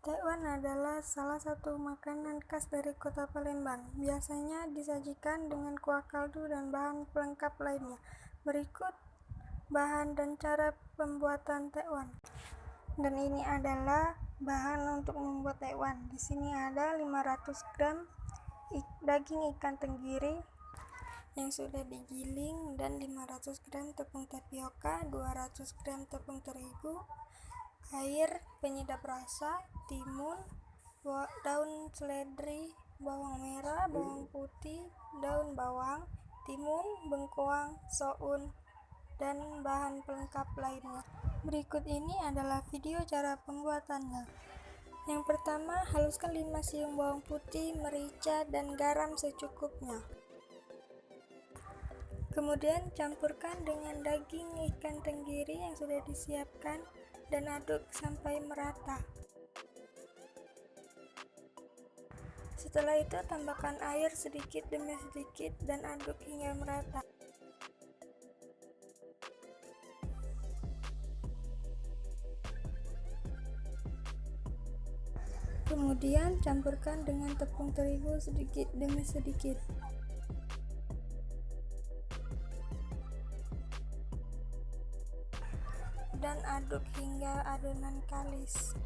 Tekwan adalah salah satu makanan khas dari kota Palembang. Biasanya disajikan dengan kuah kaldu dan bahan pelengkap lainnya. Berikut bahan dan cara pembuatan tekwan. Dan ini adalah bahan untuk membuat tekwan. Di sini ada 500 gram daging ikan tenggiri yang sudah digiling dan 500 gram tepung tapioka, 200 gram tepung terigu, air, penyedap rasa, timun, daun seledri, bawang merah, bawang putih, daun bawang, timun, bengkoang, soun, dan bahan pelengkap lainnya. Berikut ini adalah video cara pembuatannya. Yang pertama, haluskan 5 siung bawang putih, merica, dan garam secukupnya. Kemudian campurkan dengan daging ikan tenggiri yang sudah disiapkan dan aduk sampai merata. Setelah itu tambahkan air sedikit demi sedikit dan aduk hingga merata. Kemudian campurkan dengan tepung terigu sedikit demi sedikit. Dan aduk hingga adonan kalis.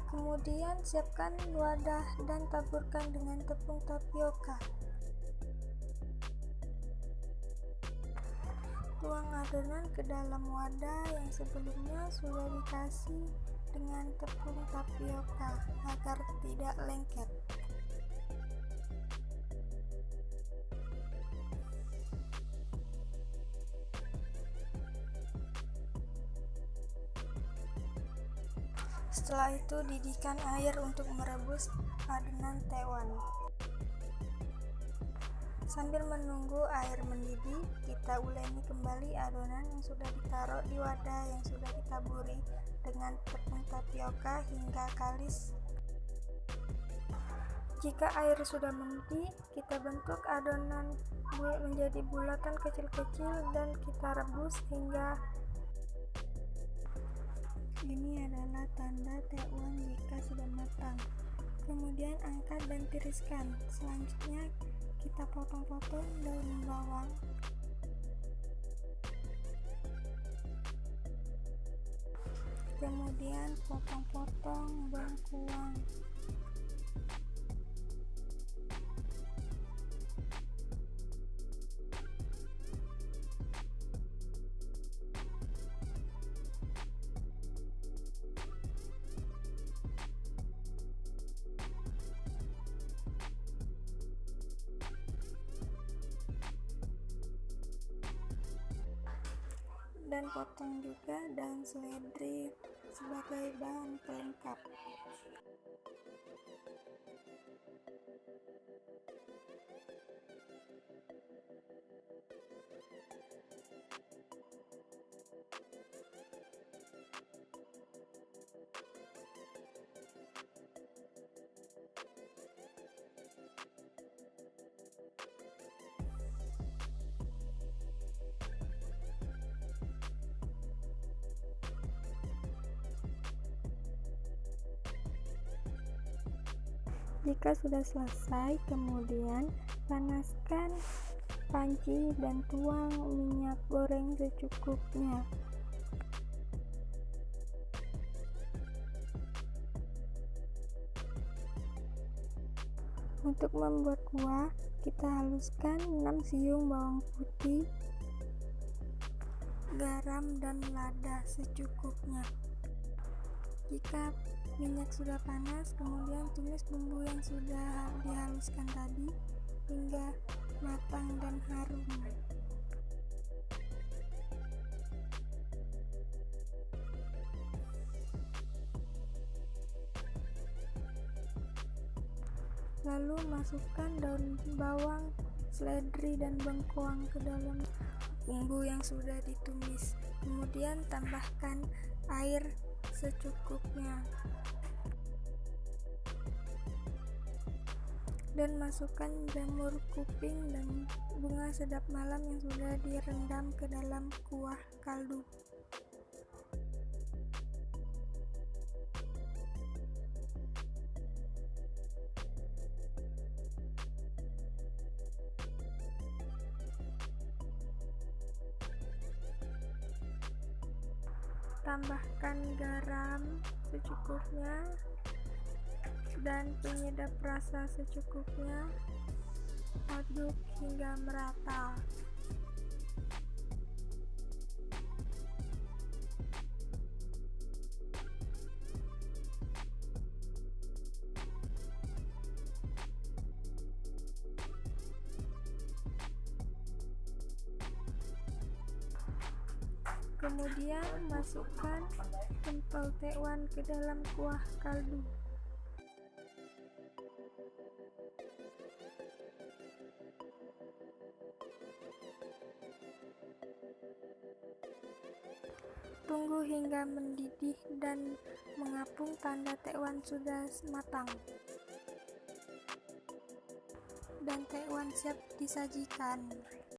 Kemudian siapkan wadah dan taburkan dengan tepung tapioka. Tuang adonan ke dalam wadah yang sebelumnya sudah dikasih dengan tepung tapioka agar tidak lengket. Setelah itu didihkan air untuk merebus adonan tekwan. Sambil menunggu air mendidih, kita uleni kembali adonan yang sudah ditaruh di wadah yang sudah ditaburi dengan tepung tapioka hingga kalis. Jika air sudah mendidih, kita bentuk adonan menjadi bulatan kecil-kecil dan kita rebus hingga ini adalah tanda tekwan jika sudah matang. Kemudian angkat dan tiriskan. Selanjutnya kita potong-potong daun bawang. Kemudian potong-potong bengkuang. Dan potong juga daun seledri sebagai bahan pelengkap. Jika sudah selesai, kemudian panaskan panci dan tuang minyak goreng secukupnya. Untuk membuat kuah, kita haluskan 6 siung bawang putih, garam, dan lada secukupnya. Jika minyak sudah panas, kemudian tumis bumbu yang sudah dihaluskan tadi hingga matang dan harum. Lalu masukkan daun bawang, seledri, dan bengkoang ke dalam bumbu yang sudah ditumis. Kemudian tambahkan air secukupnya. dan masukkan jamur kuping dan bunga sedap malam yang sudah direndam ke dalam kuah kaldu. Tambahkan garam secukupnya dan penyedap rasa secukupnya. Aduk hingga merata. Kemudian masukkan pentol tekwan ke dalam kuah kaldu. Tunggu hingga mendidih dan mengapung, tanda tekwan sudah matang dan tekwan siap disajikan.